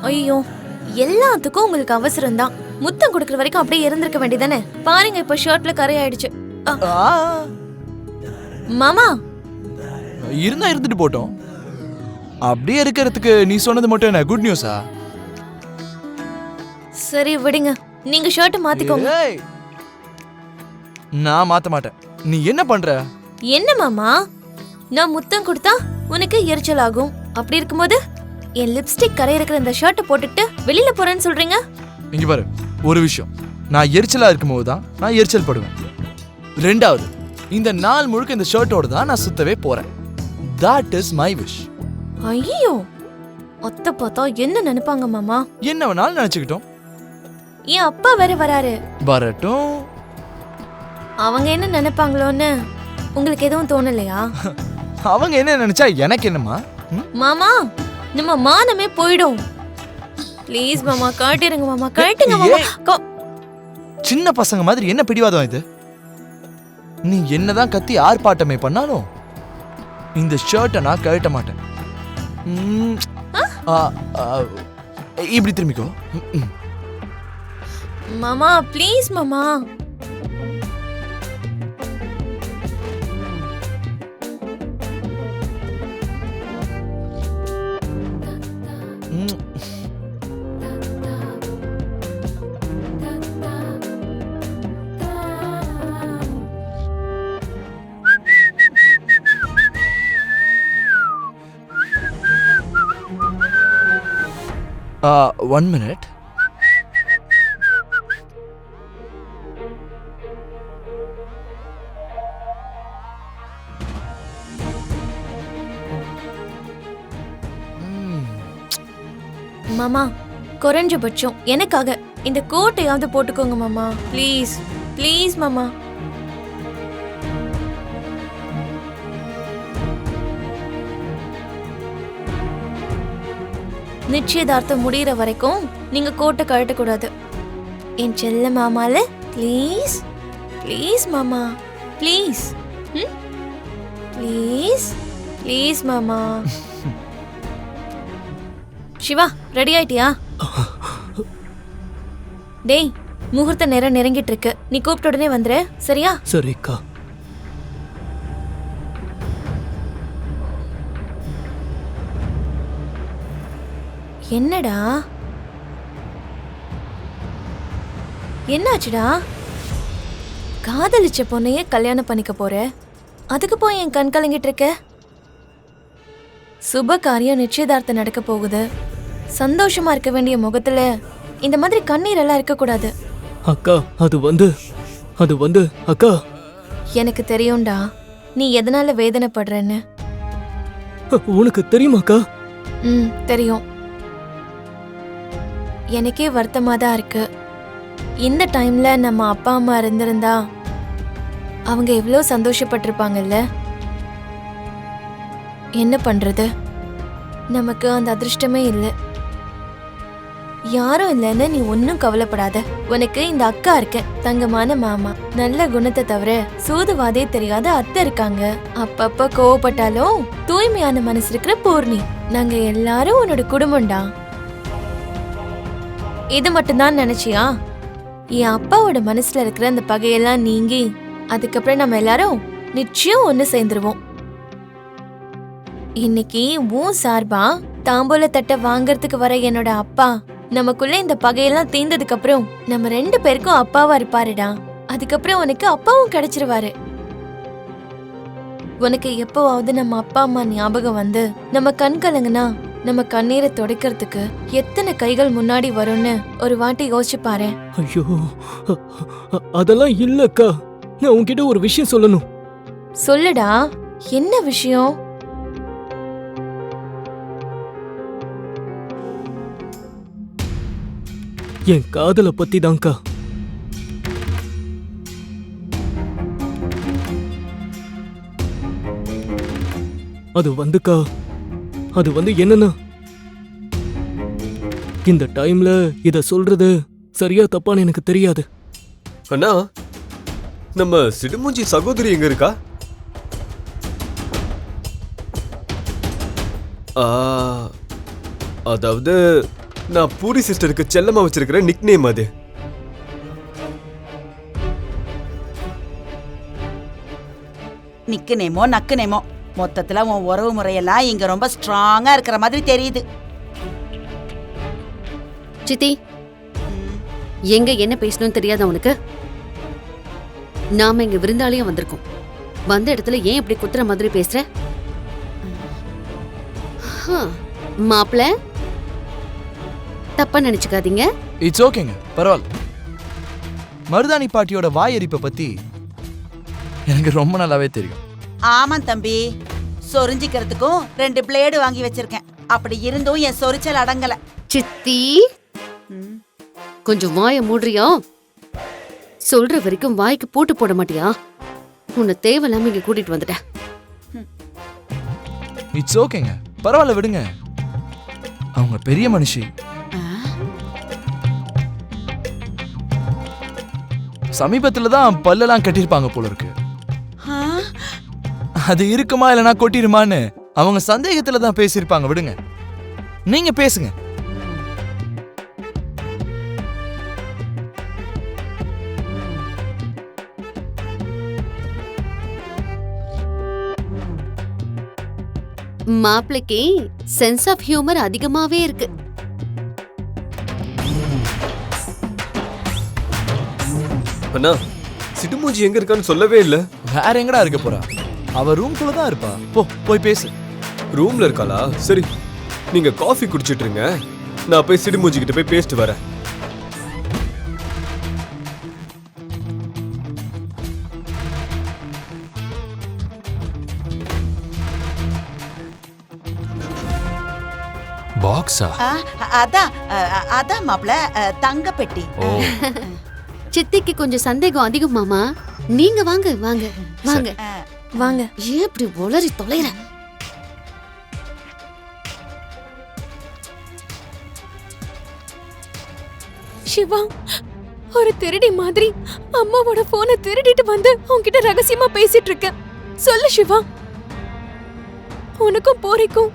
ஐயோ, எல்லாத்துக்கும் உங்களுக்கு அவசரம் தான். முத்தம் கொடுக்கற வரைக்கும் அப்படியே இருந்திருக்க வேண்டியதானே. பாருங்க இப்ப ஷர்ட்ல கரை ஆயிடுச்சு. மாமா இருந்தா இருந்துட்டு போட்டோம். அப்படியே இருக்கிறதுக்கு நீ சொன்னது மட்டும் என்ன குட் நியூஸா? சரி விடுங்க, நீங்க ஷர்ட் மாத்திக்கோங்க. நான் மாத்த மாட்டேன். நீ என்ன பண்ற? என்ன மாமா, நான் முத்தம் கொடுத்தா உனக்கு எரிச்சல் ஆகும். அப்படி இருக்கும்போது என் லிப்ஸ்டிக் கரை இருக்கிற இந்த ஷர்ட்டை போட்டுட்டு வெளியில போறேன்னு சொல்றீங்க. இங்க பாரு, ஒரு விஷயம், நான் எரிச்சலா இருக்கும்போது தான் நான் எரிச்சல் படுவேன். ரெண்டாவது, இந்த நாள் முழுக்க இந்த ஷர்ட்டோட தான் நான் சுத்தவே போறேன். That is my wish. ஐயோ, அத்தை பார்த்தா என்ன நினைப்பாங்க மாமா? என்ன வேணாலும் நினைச்சுக்கிட்டோம். என் அப்பா வேற வராரு. வரட்டும். அவங்க என்ன நினைப்பாங்களோன்னு உங்களுக்கு எதுவும் தோணலையா? அவங்க என்ன நினைச்சா எனக்கு என்னம்மா? மாமா, நம்ம மானமே போயிடும். ப்ளீஸ் மாமா, காட்டிருங்க மாமா, கழட்டுங்க மாமா. சின்ன பசங்க மாதிரி என்ன பிடிவாதம் இது? நீ என்னதான் கத்தி ஆர்ப்பாட்டமே பண்ணாலும் இந்த ஷர்ட்டை நான் கழட்ட மாட்டேன். இப்படி திரும்பிக்கோ. மாமா ப்ளீஸ் மாமா. One minute. மாமா, குறைஞ்சபட்சம் எனக்காக இந்த கோட்டையாவது போட்டுக்கோங்க மாமா. ப்ளீஸ் ப்ளீஸ் மாமா. நிச்சயதார்த்தம் முடியற வரைக்கும் நீங்க கோட்டை கழட்டக்கூடாது. என் செல்ல மாமால ப்ளீஸ் ப்ளீஸ் மாமா, ப்ளீஸ் ப்ளீஸ் ப்ளீஸ் மாமா. சிவா, ரெடி ஆயிட்டியா? டேய், முகூர்த்த நேரம் நெருங்கிட்டு இருக்கு. நீ கூப்பிட்ட உடனே வந்துரு, சரியா? சரிக்கா. என்னடா என்னாச்சுடா? காதலிச்ச பொண்ணையே கல்யாணம் பண்ணிக்க போற, அதுக்கு போய் என் கண் கலங்கிட்டு இருக்க? சுப காரியம் நிச்சயதார்த்தம் நடக்க போகுது. சந்தோஷமா இருக்க வேண்டிய முகத்துல இந்த மாதிரி கண்ணீர் எல்லாம் இருக்க கூடாது. அக்கா, அது வந்து அக்கா, எனக்கு தெரியும்டா நீ எதனால வேதனைப்படுறன்னு. உனக்கு தெரியுமாக்கா? தெரியும். எனக்கே வருத்தமா தான் இருக்கு. இந்த டைம்ல நம்ம அப்பா அம்மா இருந்திருந்தா அவங்க எவ்வளோ சந்தோஷப்பட்டிருப்பாங்கல்ல. என்ன பண்றது, நமக்கு அந்த அதிர்ஷ்டமே இல்லை. யாரும் இல்லைன்னு நீ ஒன்னும் கவலைப்படாத. உனக்கு இந்த அக்கா இருக்க, தங்கமான மாமா, நல்ல குணத்தை தவிர சூதுவாதே தெரியாத அத்தை இருக்காங்க. அப்பப்ப கோவப்பட்டாலும் தூய்மையான மனசு இருக்கிற பூர்ணி. நாங்க எல்லாரும் உன்னோட குடும்பம்டா. இது மட்டும்தான் நினைச்சியா? என் அப்பாவோட மனசுல இருக்கிற அந்த பகையெல்லாம் நீங்கி அதுக்கப்புறம் நம்ம எல்லாரும் நிச்சயம் ஒண்ணு சேர்ந்துருவோம். இன்னைக்கு உன் சார்பா தாம்பூல தட்டை வாங்கறதுக்கு வர என்னோட அப்பா நமக்குள்ள இந்த பகையெல்லாம் தீர்ந்ததுக்கு அப்புறம் நம்ம 2 பேருக்கும் அப்பாவா இருப்பாருடா. அதுக்கப்புறம் உனக்கு அப்பாவும் கிடைச்சிருவாரு. உனக்கு எப்பவாவது நம்ம அப்பா அம்மா ஞாபகம் வந்து நம்ம கண் கலங்குனா நம்ம கண்ணீரை துடைக்கிறதுக்கு எத்தனை கைகள் முன்னாடி வரும்னு ஒரு வாட்டி யோசிச்சு பாரு. ஐயோ, அதெல்லாம் இல்லக்கா. நான் உன்கிட்ட ஒரு விஷயம் சொல்லணும். சொல்லுடா, என்ன விஷயம்? என் காதலை பத்தி தான்க்கா. அது வந்து என்னன்னா, இந்த டைம்ல இத சொல்றது சரியா தப்பான்னு எனக்கு தெரியாது. அண்ணா, நம்ம சிடுமூஞ்சி சகோதரி எங்க இருக்கா? அதாவது நான் பூரி சிஸ்டருக்கு செல்லமா வச்சிருக்கிற நிக் நேம் அது. நிக்கு நேமோ நக்கு நேமோ மொத்தத்துல உன் உறவு முறையெல்லாம் இங்க ரொம்ப ஸ்ட்ராங்கா இருக்கிற மாதிரி தெரியுது. சித்தி, எங்க என்ன பேசணும்னு தெரியாத உனக்கு? நாம இங்க விருந்தாளியா வந்திருக்கோம். வந்த இடத்துல ஏன் இப்படி குத்துற மாதிரி பேசுற? மாப்பிள, தப்பா நினைச்சுக்காதீங்க. இட்ஸ் ஓகேங்க, பரவாயில்ல. மருதாணி பாட்டியோட வாயரிப்பை பத்தி எனக்கு ரொம்ப நல்லாவே தெரியும். ஆமா தம்பி, சொரிஞ்சிக்கிறதுக்கும் 2 பிளேடு வாங்கி வச்சிருக்கேன். அப்படி இருந்தும் என் சொரிச்சல் அடங்கல. சித்தி, கொஞ்சம் வாய மூடுறியா? சொல்ற வரைக்கும் வாய்க்கு பூட்டு போட மாட்டியா? உன்னை தேவையில்லாம இங்க கூட்டிட்டு வந்துட்டேன். இட்ஸ் ஓகேங்க, பரவாயில்ல விடுங்க. அவங்க பெரிய மனுஷி. சமீபத்துல தான் பல்லெல்லாம் கட்டிருப்பாங்க போல இருக்கு. அது இருக்குமா இல்லனா கொட்டிருமான்னு அவங்க சந்தேகத்துல தான் பேசியிருப்பாங்க. விடுங்க, நீங்க பேசுங்க. மாப்பிளைக்கு சென்ஸ் ஆஃப் ஹியூமர் அதிகமாவே இருக்கு. அண்ணா, சிடுமூஞ்சி எங்க இருக்கான்னு சொல்லவே இல்ல. வேற எங்கடா இருக்க போறா? அவ ரூம்குள்ள தான் இருப்பா. போய் பேசு. ரூம்ல இருக்காளா? சரி, நீங்க காஃபி குடிச்சிட்டு இருங்க, நான் போய் சிடுமூஞ்சி கிட்ட போய் பேசிட்டு வரேன். பாக்ஸா? அதான் மாப்ள, தங்க பெட்டி. சித்திக்கு கொஞ்சம் சந்தேகம் அதிகம் மாமா. நீங்க வாங்க வாங்க வாங்க வாங்க. ஏன் இப்படி உளறி தொலைற? சிவா, ஒரு திருடி மாதிரி அம்மாவோட போனை திருடிட்டு வந்து உன்கிட்ட ரகசியமா பேசிட்டு இருக்க. சொல்லு சிவா, உனக்கும் போரிக்கும்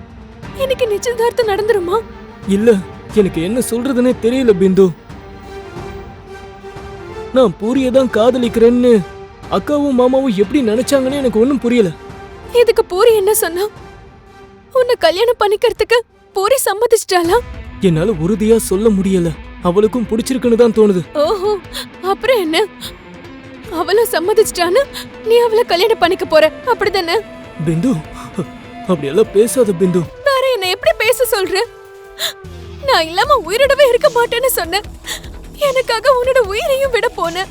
எனக்கு நிச்சயதார்த்தம் நடந்துருமா? இல்ல, எனக்கு என்ன சொல்றதுன்னே தெரியல பிந்து. நான் பூரியை தான் காதலிக்கிறேன்னு அக்காவும் மாமாவும் எப்படி நினைச்சாங்கன்னு எனக்கு ஒன்னும் புரியல. இதுக்கு பூரி என்ன சொன்னா? உன்னை கல்யாணம் பண்ணிக்கிறதுக்கு பூரி சம்மதிச்சிட்டாளா? என்னால உறுதியா சொல்ல முடியல. அவளுக்கும் பிடிச்சிருக்குன்னு தான் தோணுது. ஓஹோ, அப்புறம் என்ன? அவளும் சம்மதிச்சிட்டான்னு நீ அவளை கல்யாணம் பண்ணிக்க போற, அப்படிதானே? பிந்து, அப்படியெல்லாம் பேசாத பிந்து. வேற என்ன எப்படி பேச சொல்ற? நான் இல்லாம உயிரோடவே இருக்க மாட்டேன்னு சொன்னேன். எனக்காக உன்னோட உயிரையும் விட போன.